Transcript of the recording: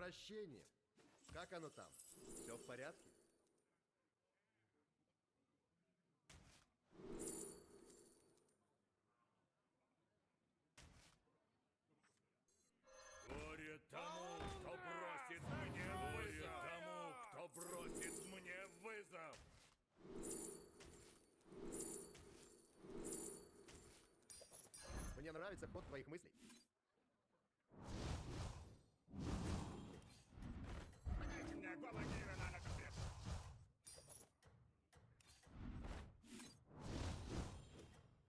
возвращением. Как оно там? Все в порядке? Горе тому, кто бросит мне вызов! Горе тому, кто бросит мне вызов! Мне нравится ход твоих мыслей.